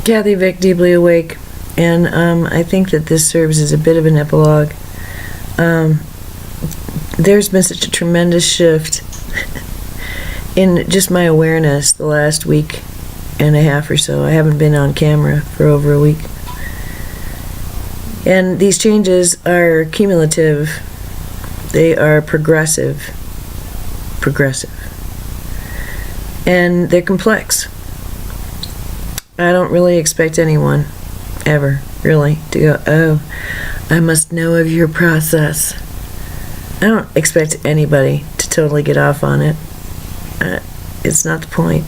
Kathy Vick, Deeply Awake, and I think that this serves as a bit of an epilogue. There's been such a tremendous shift in just my awareness the last week and a half or so. I haven't been on camera for over a week. And these changes are cumulative. They are progressive. And they're complex. I don't really expect anyone, ever, really, to go, oh, I must know of your process. I don't expect anybody to totally get off on it. It's not the point.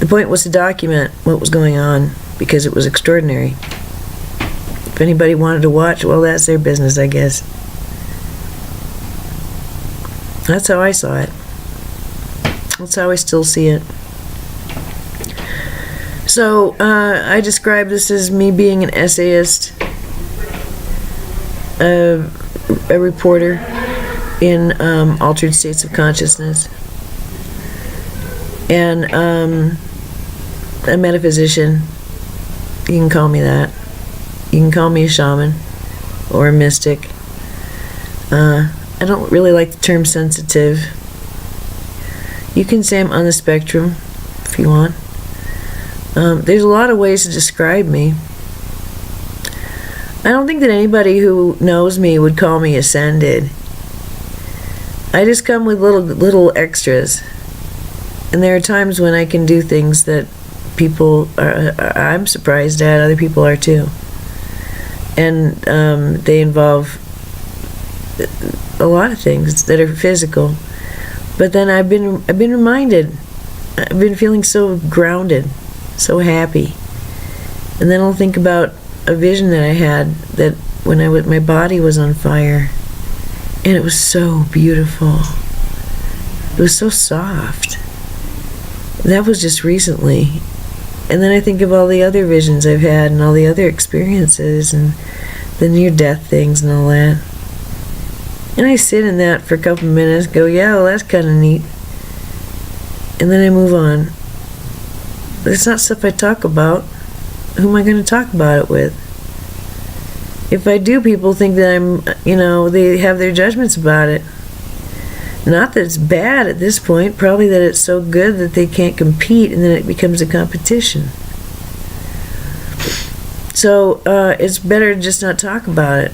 The point was to document what was going on because it was extraordinary. If anybody wanted to watch, well, that's their business, I guess. That's how I saw it. That's how I still see it. So, I describe this as me being an essayist, a reporter in altered states of consciousness, and a metaphysician. You can call me that. You can call me a shaman or a mystic. I don't really like the term sensitive. You can say I'm on the spectrum if you want. There's a lot of ways to describe me. I don't think that anybody who knows me would call me ascended. I just come with little extras. And there are times when I can do things that people I'm surprised at, other people are too. And they involve a lot of things that are physical. But then I've been reminded, I've been feeling so grounded, so happy. And then I'll think about a vision that I had that when my body was on fire, and it was so beautiful. It was so soft. That was just recently. And then I think of all the other visions I've had and all the other experiences and the near-death things and all that. And I sit in that for a couple of minutes, go, yeah, well, that's kind of neat. And then I move on. But it's not stuff I talk about. Who am I going to talk about it with? If I do, people think that I'm, they have their judgments about it. Not that it's bad at this point, probably that it's so good that they can't compete and then it becomes a competition. So it's better to just not talk about it.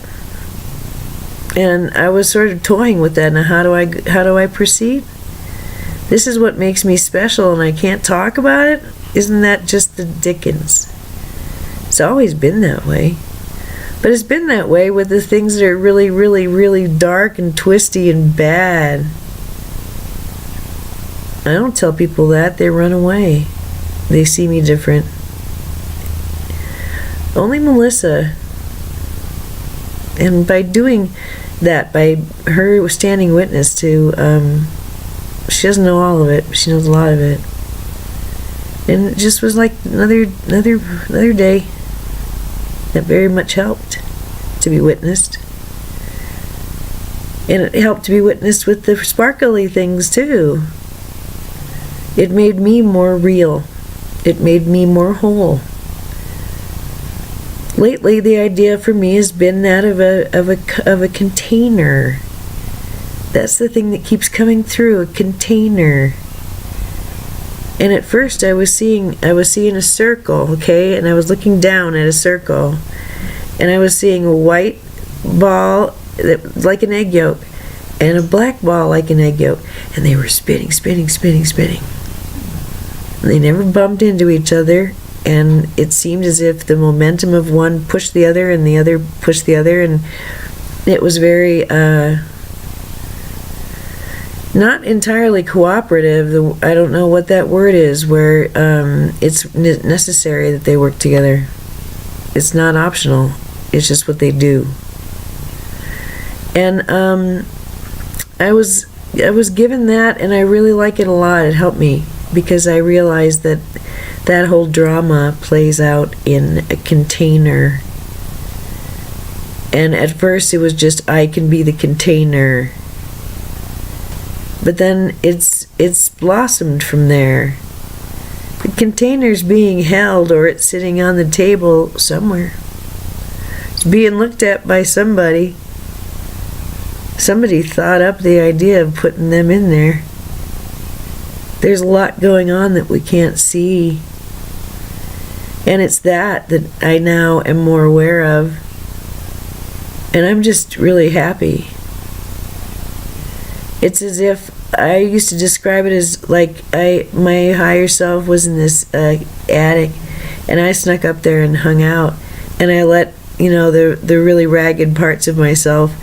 And I was sort of toying with that. Now how do I proceed? This is what makes me special and I can't talk about it? Isn't that just the Dickens? It's always been that way. But it's been that way with the things that are really, really, really dark and twisty and bad. I don't tell people that. They run away. They see me different. Only Melissa. And by doing that, by her standing witness to, she doesn't know all of it, but she knows a lot of it. And it just was like another day that very much helped to be witnessed. And it helped to be witnessed with the sparkly things too. It made me more real. It made me more whole. Lately, the idea for me has been that of a container. That's the thing that keeps coming through, a container. And at first I was seeing a circle, okay? And I was looking down at a circle. And I was seeing a white ball like an egg yolk and a black ball like an egg yolk. And they were spinning. And they never bumped into each other. And it seemed as if the momentum of one pushed the other and the other pushed the other. And it was very... not entirely cooperative. I don't know what that word is, where it's necessary that they work together. It's not optional. It's just what they do. And I was given that, and I really like it a lot. It helped me because I realized that that whole drama plays out in a container. And at first it was just, I can be the container. But then it's blossomed from there. The container's being held, or it's sitting on the table somewhere. It's being looked at by somebody. Somebody thought up the idea of putting them in there. There's a lot going on that we can't see. And it's that I now am more aware of. And I'm just really happy. It's as if I used to describe it as like my higher self was in this attic, and I snuck up there and hung out, and I let the really ragged parts of myself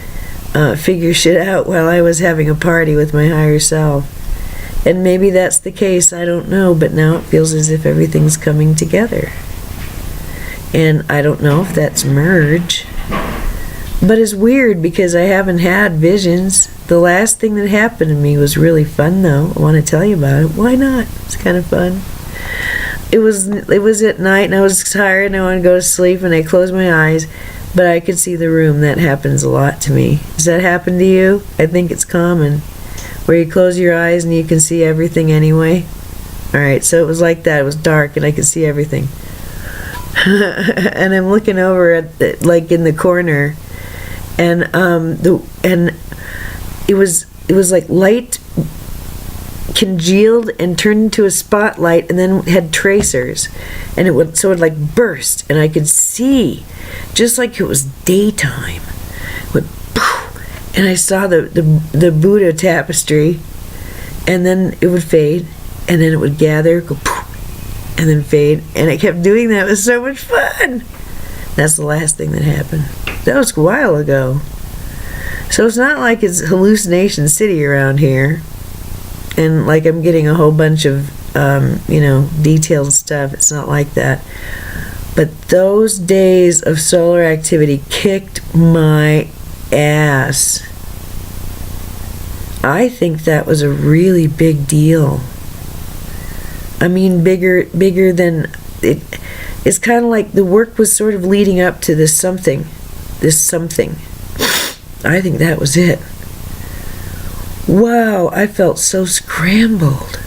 figure shit out while I was having a party with my higher self. And maybe that's the case, I don't know, but now it feels as if everything's coming together. And I don't know if that's merge. But it's weird because I haven't had visions. The last thing that happened to me was really fun, though. I want to tell you about it. Why not? It's kind of fun. It was at night, and I was tired, and I wanted to go to sleep, and I closed my eyes, but I could see the room. That happens a lot to me. Does that happen to you? I think it's common, where you close your eyes and you can see everything anyway. All right, so it was like that. It was dark, and I could see everything. And I'm looking over at like in the corner, and it was like light congealed and turned into a spotlight, and then had tracers, and it would like burst, and I could see just like it was daytime. It would poof, and I saw the Buddha tapestry, and then it would fade, and then it would gather, go poof, and then fade, and I kept doing that. It was so much fun. That's the last thing that happened. That was a while ago. So it's not like it's hallucination city around here, and like I'm getting a whole bunch of detailed stuff. It's not like that. But those days of solar activity kicked my ass. I think that was a really big deal. I mean, bigger than it. It's kind of like the work was sort of leading up to this something. I think that was it. Wow, I felt so scrambled.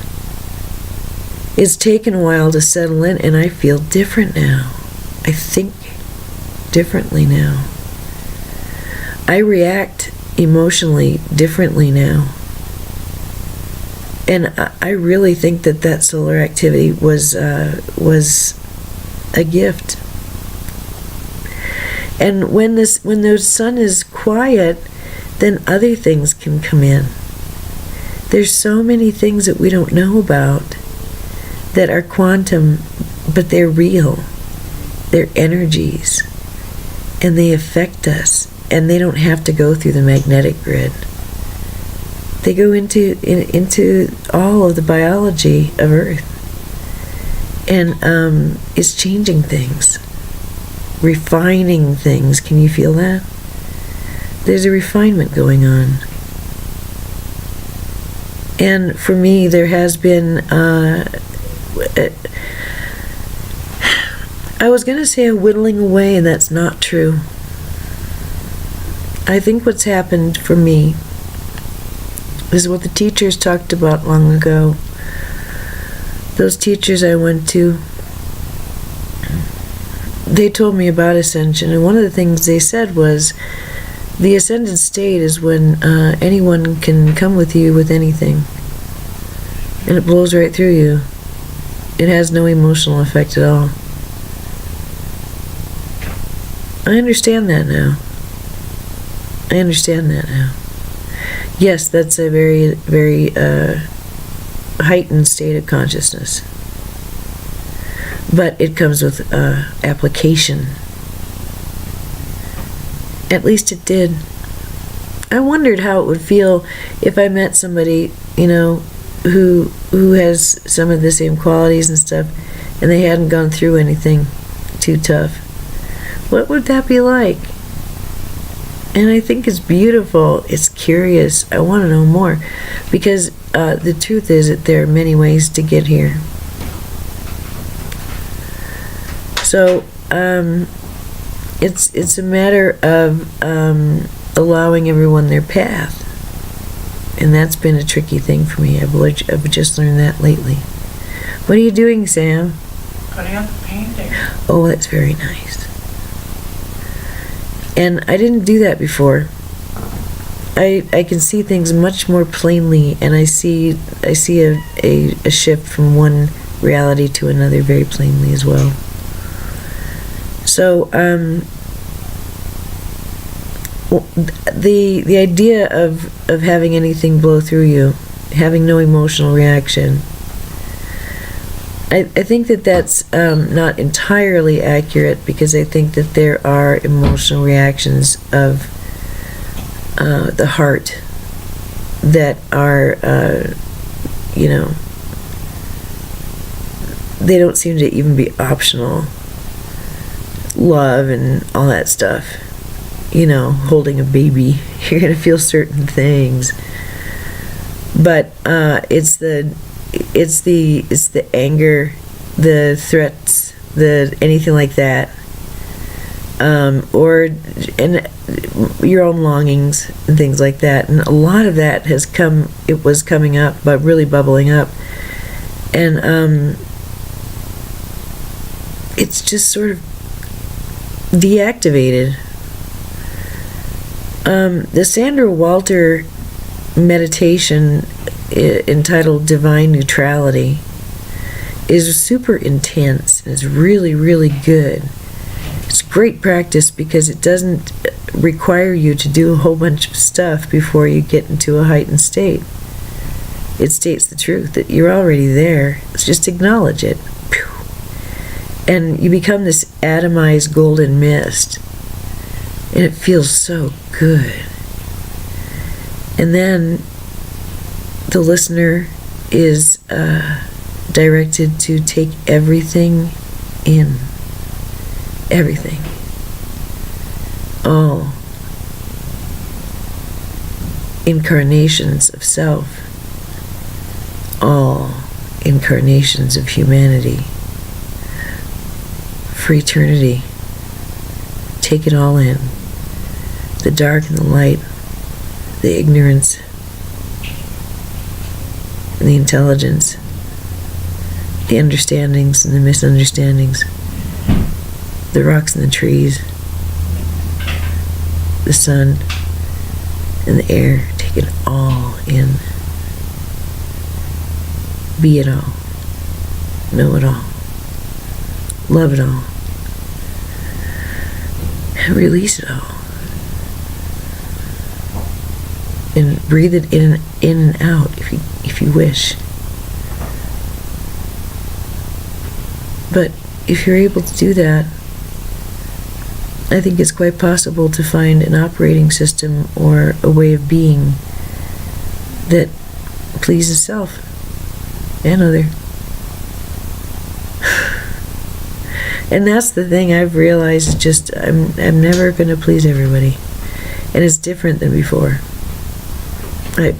It's taken a while to settle in, and I feel different now. I think differently now. I react emotionally differently now. And I really think that solar activity was a gift. And when the sun is quiet, then other things can come in. There's so many things that we don't know about that are quantum, but they're real. They're energies, and they affect us, and they don't have to go through the magnetic grid. They go into all of the biology of Earth, and it's changing things, refining things. Can you feel that? There's a refinement going on. And for me, there has been, I was going to say a whittling away, and that's not true. I think what's happened for me is what the teachers talked about long ago. Those teachers I went to, they told me about ascension, and one of the things they said was the ascended state is when anyone can come with you with anything, and it blows right through you. It has no emotional effect at all. I understand that now. Yes, that's a very, very heightened state of consciousness. But it comes with application. At least it did. I wondered how it would feel if I met somebody, who has some of the same qualities and stuff, and they hadn't gone through anything too tough. What would that be like? And I think it's beautiful. It's curious. I want to know more, because the truth is that there are many ways to get here. So it's a matter of allowing everyone their path, and that's been a tricky thing for me. I've just learned that lately. What are you doing, Sam? Putting up the painting. Oh, that's very nice. And I didn't do that before. I can see things much more plainly, and I see a shift from one reality to another very plainly as well. So the idea of having anything blow through you, having no emotional reaction, I think that's not entirely accurate, because I think that there are emotional reactions of the heart that are, they don't seem to even be optional. Love and all that stuff. Holding a baby, you're going to feel certain things. But it's the anger, the threats, the anything like that. And your own longings and things like that, and a lot of that was coming up, but really bubbling up, and it's just sort of deactivated. The Sandra Walter meditation entitled Divine Neutrality is super intense and is really, really good. It's great practice because it doesn't require you to do a whole bunch of stuff before you get into a heightened state. It states the truth that you're already there. It's just acknowledge it. And you become this atomized golden mist. And it feels so good. And then the listener is directed to take everything in. Everything. All incarnations of self. All incarnations of humanity. For eternity. Take it all in. The dark and the light. The ignorance. And the intelligence. The understandings and the misunderstandings. The rocks and the trees, the sun and the air. Take it all in. Be it all. Know it all. Love it all. And release it all. And breathe it in and out if you wish. But if you're able to do that, I think it's quite possible to find an operating system or a way of being that pleases self and other. And that's the thing I've realized, just I'm never going to please everybody. And it's different than before. I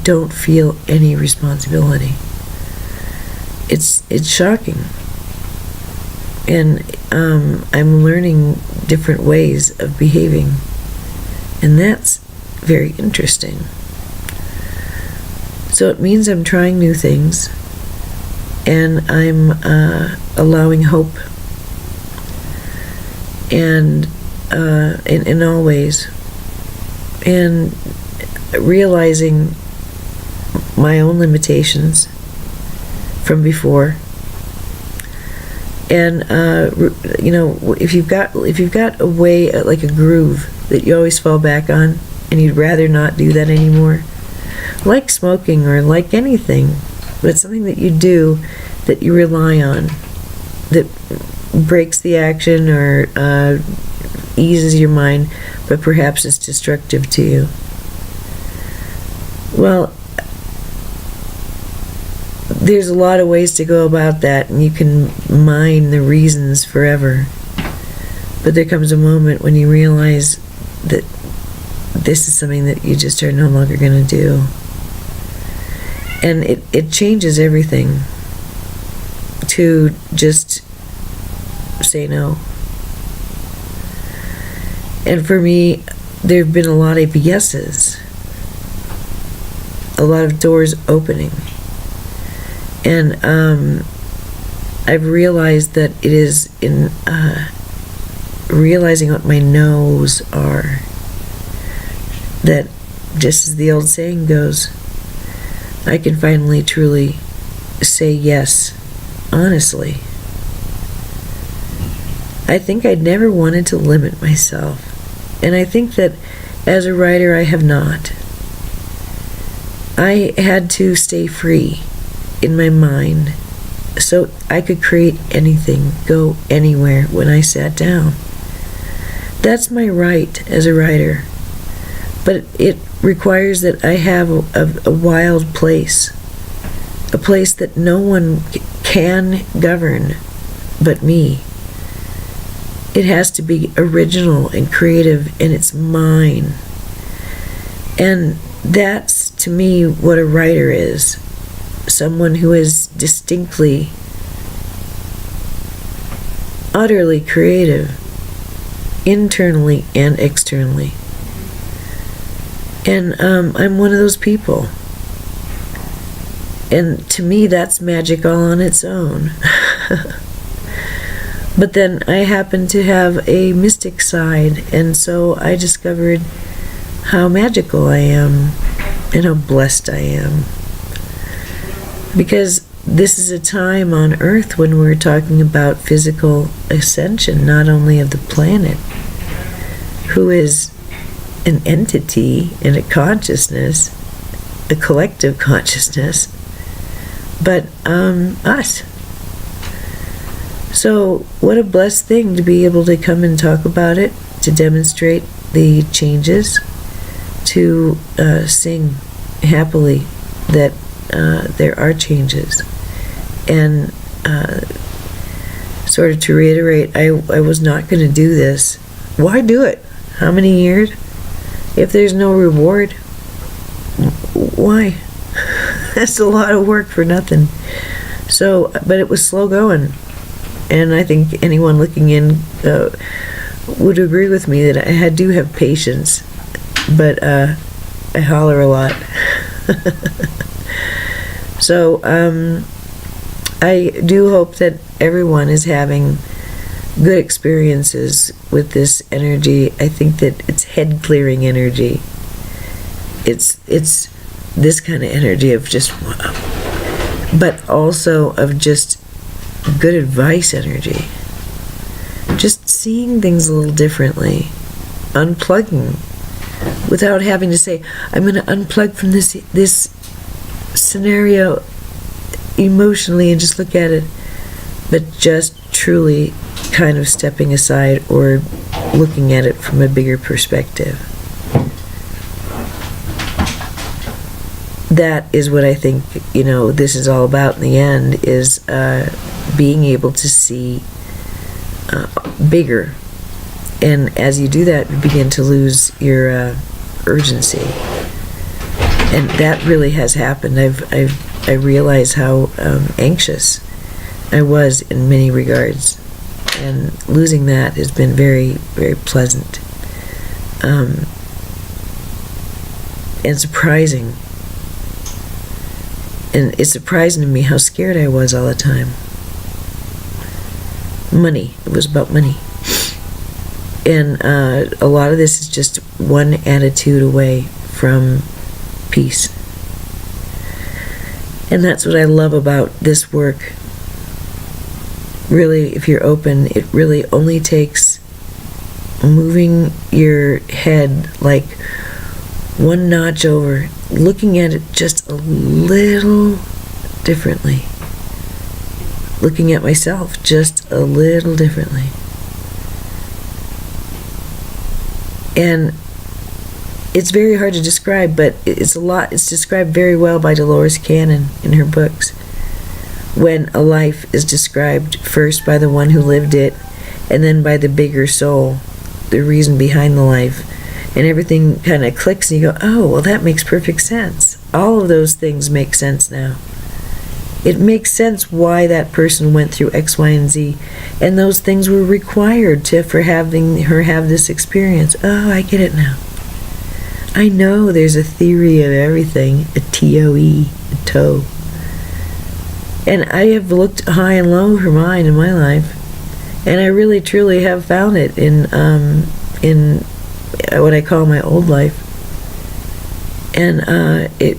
don't feel any responsibility. It's shocking. And I'm learning different ways of behaving. And that's very interesting. So it means I'm trying new things. And I'm allowing hope. And in all ways. And realizing my own limitations from before. And if you've got a way, like a groove that you always fall back on, and you'd rather not do that anymore, like smoking or like anything, but it's something that you do that you rely on, that breaks the action or eases your mind, but perhaps it's destructive to you. Well, there's a lot of ways to go about that, and you can mine the reasons forever. But there comes a moment when you realize that this is something that you just are no longer going to do. And it changes everything to just say no. And for me, there have been a lot of yeses. A lot of doors opening. And I've realized that it is in realizing what my no's are, that just as the old saying goes, I can finally truly say yes, honestly. I think I'd never wanted to limit myself, and I think that as a writer I have not. I had to stay free in my mind so I could create anything, go anywhere when I sat down. That's my right as a writer, but it requires that I have a wild place, a place that no one can govern but me. It has to be original and creative, and it's mine. And that's, to me, what a writer is. Someone who is distinctly, utterly creative, internally and externally. And I'm one of those people. And to me, that's magic all on its own. But then I happen to have a mystic side, and so I discovered how magical I am and how blessed I am. Because this is a time on Earth when we're talking about physical ascension, not only of the planet, who is an entity and a consciousness, a collective consciousness, but us. So what a blessed thing to be able to come and talk about it, to demonstrate the changes, to sing happily that there are changes. And sort of to reiterate, I was not going to do this. Why do it? How many years? If there's no reward, why? That's a lot of work for nothing. So, but it was slow going. And I think anyone looking in would agree with me that I do have patience, but I holler a lot. So I do hope that everyone is having good experiences with this energy. I think that it's head clearing energy. It's this kind of energy of just, but also of just good advice energy. Just seeing things a little differently, unplugging without having to say, I'm going to unplug from this scenario emotionally and just look at it, but just truly kind of stepping aside or looking at it from a bigger perspective. That is what I think, this is all about in the end, is being able to see bigger. And as you do that, you begin to lose your urgency. And that really has happened. I realize how anxious I was in many regards. And losing that has been very, very pleasant. And surprising. And it's surprising to me how scared I was all the time. Money. It was about money. And a lot of this is just one attitude away from peace. And that's what I love about this work. Really, if you're open, it really only takes moving your head like one notch over, looking at it just a little differently. Looking at myself just a little differently. And it's very hard to describe, but it's described very well by Dolores Cannon in her books. When a life is described first by the one who lived it, and then by the bigger soul, the reason behind the life, and everything kind of clicks and you go, oh, well, that makes perfect sense. All of those things make sense now. It makes sense why that person went through X, Y, and Z, and those things were required for having her have this experience. Oh, I get it now. I know there's a theory of everything, a TOE, a toe. And I have looked high and low for mine in my life. And I really truly have found it in what I call my old life. And it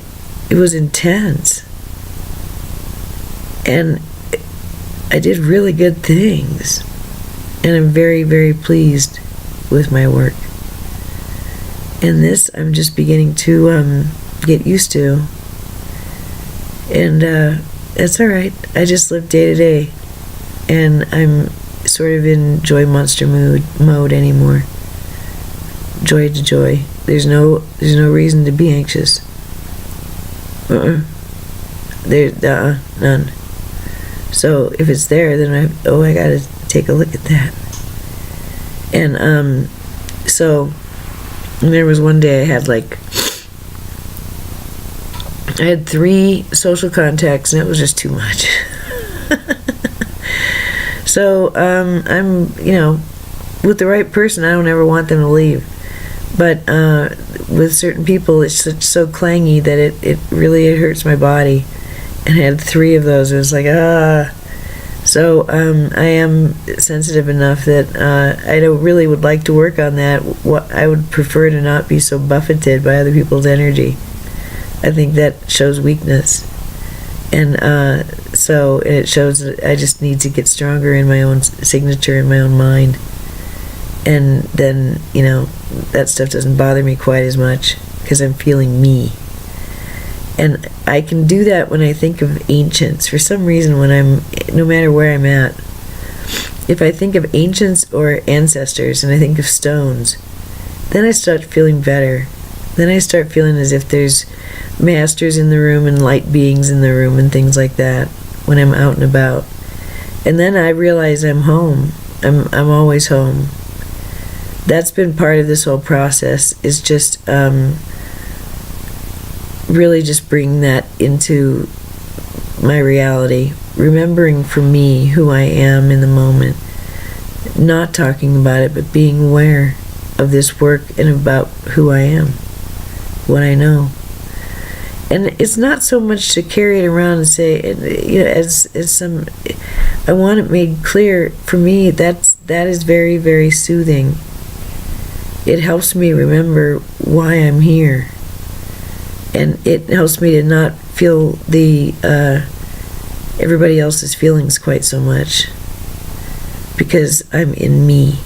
was intense. And I did really good things. And I'm very, very pleased with my work. And this I'm just beginning to get used to. And that's all right. I just live day to day. And I'm sort of in joy monster mode anymore. Joy to joy. There's no reason to be anxious. None. So if it's there, then I gotta take a look at that. And so there was one day I had 3 social contacts, and it was just too much. So I'm, with the right person, I don't ever want them to leave. But with certain people, it's so clangy that it really hurts my body. And I had 3 of those. It was like, So I am sensitive enough that I really would like to work on that. I would prefer to not be so buffeted by other people's energy. I think that shows weakness. And so it shows that I just need to get stronger in my own signature, in my own mind. And then, that stuff doesn't bother me quite as much because I'm feeling me. And I can do that when I think of ancients. For some reason, no matter where I'm at, if I think of ancients or ancestors and I think of stones, then I start feeling better. Then I start feeling as if there's masters in the room and light beings in the room and things like that when I'm out and about. And then I realize I'm home. I'm always home. That's been part of this whole process, is just really just bringing that into my reality, remembering for me who I am in the moment, not talking about it, but being aware of this work and about who I am, what I know. And it's not so much to carry it around and say, I want it made clear for me that is very, very soothing. It helps me remember why I'm here. And it helps me to not feel everybody else's feelings quite so much, because I'm in me.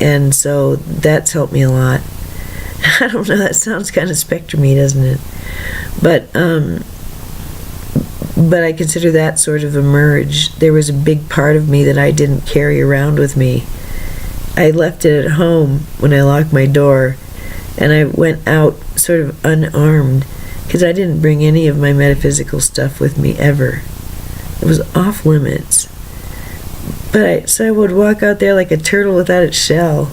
And so that's helped me a lot. I don't know, that sounds kind of spectrum-y, doesn't it? But I consider that sort of a merge. There was a big part of me that I didn't carry around with me. I left it at home when I locked my door, and I went out sort of unarmed, because I didn't bring any of my metaphysical stuff with me ever. It was off limits. So I would walk out there like a turtle without its shell.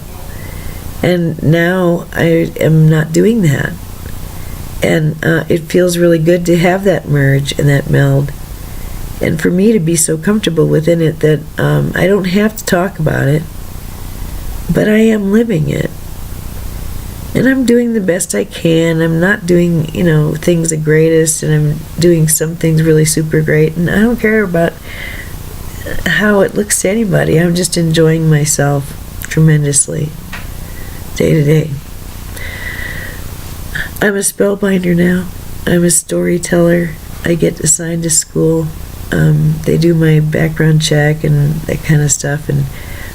And now I am not doing that. And it feels really good to have that merge and that meld. And for me to be so comfortable within it that I don't have to talk about it, but I am living it. And I'm doing the best I can. I'm not doing, things the greatest, and I'm doing some things really super great. And I don't care about how it looks to anybody. I'm just enjoying myself tremendously, day to day. I'm a spellbinder now. I'm a storyteller. I get assigned to school. They do my background check and that kind of stuff, and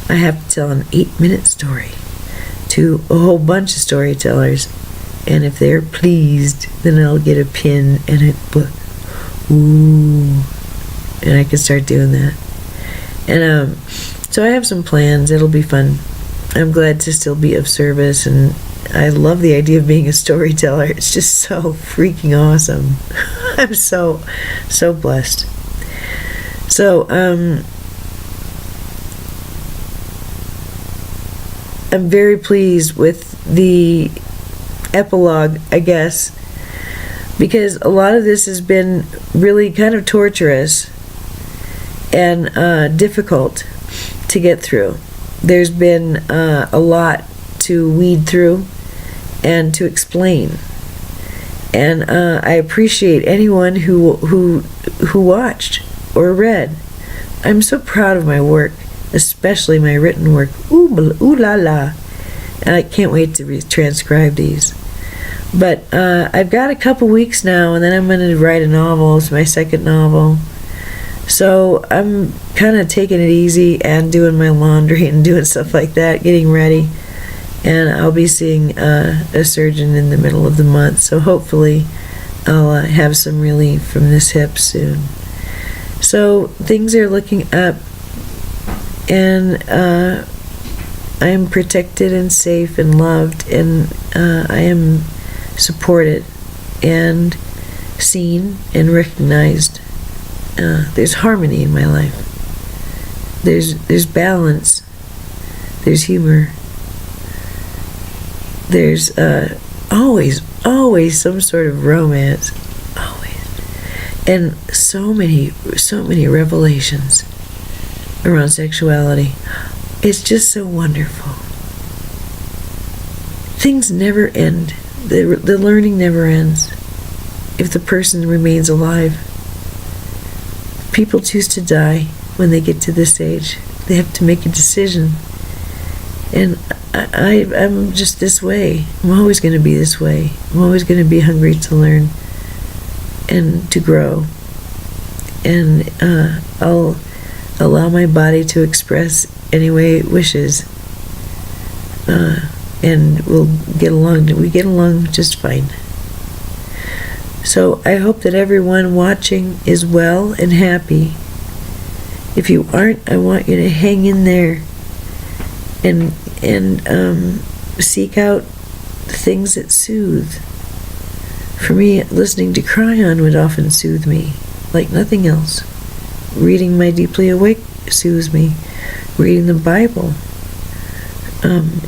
I have to tell an 8-minute story to a whole bunch of storytellers, and if they're pleased, then I'll get a pin and a book. Ooh, and I can start doing that. And so I have some plans. It'll be fun. I'm glad to still be of service, and I love the idea of being a storyteller. It's just so freaking awesome. I'm so blessed. So I'm very pleased with the epilogue, I guess, because a lot of this has been really kind of torturous and difficult to get through. There's been a lot to weed through and to explain, and I appreciate anyone who watched or read. I'm so proud of my work, especially my written work. Ooh la la. And I can't wait to transcribe these. But I've got a couple weeks now, and then I'm going to write a novel. It's my second novel. So I'm kind of taking it easy and doing my laundry and doing stuff like that, getting ready. And I'll be seeing a surgeon in the middle of the month. So hopefully I'll have some relief from this hip soon. So things are looking up, and I am protected and safe and loved, and I am supported and seen and recognized. There's harmony in my life. There's balance. There's humor. There's always some sort of romance. Always. And so many revelations around sexuality. It's just so wonderful. Things never end. The learning never ends. If the person remains alive. People choose to die when they get to this age. They have to make a decision. And I'm just this way. I'm always going to be this way. I'm always going to be hungry to learn and to grow. And I'll allow my body to express any way it wishes. And we get along just fine. So I hope that everyone watching is well and happy. If you aren't, I want you to hang in there and seek out things that soothe. For me, listening to Cryon would often soothe me, like nothing else. Reading My Deeply Awake soothes me. Reading the Bible.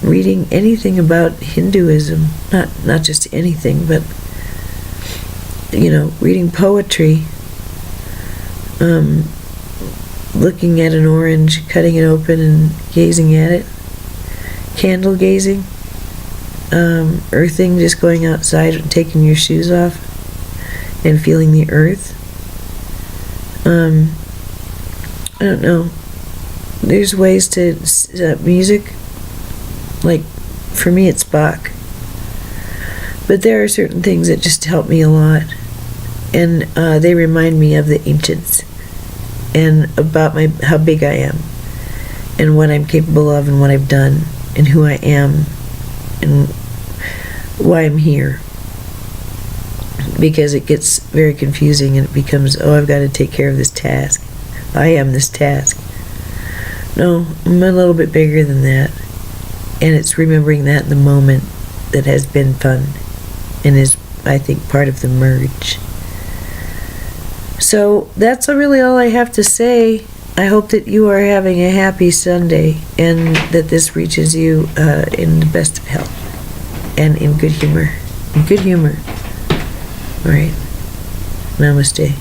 Reading anything about Hinduism, not just anything, but reading poetry, looking at an orange, cutting it open and gazing at it, candle gazing, earthing, just going outside and taking your shoes off and feeling the earth. I don't know. There's ways to music, like for me it's Bach, but there are certain things that just help me a lot, and they remind me of the ancients and about how big I am and what I'm capable of and what I've done and who I am and why I'm here, because it gets very confusing and it becomes, I've got to take care of this task. I am this task. No, I'm a little bit bigger than that. And it's remembering that in the moment that has been fun and is, I think, part of the merge. So that's really all I have to say. I hope that you are having a happy Sunday and that this reaches you in the best of health and in good humor. In good humor. All right. Namaste.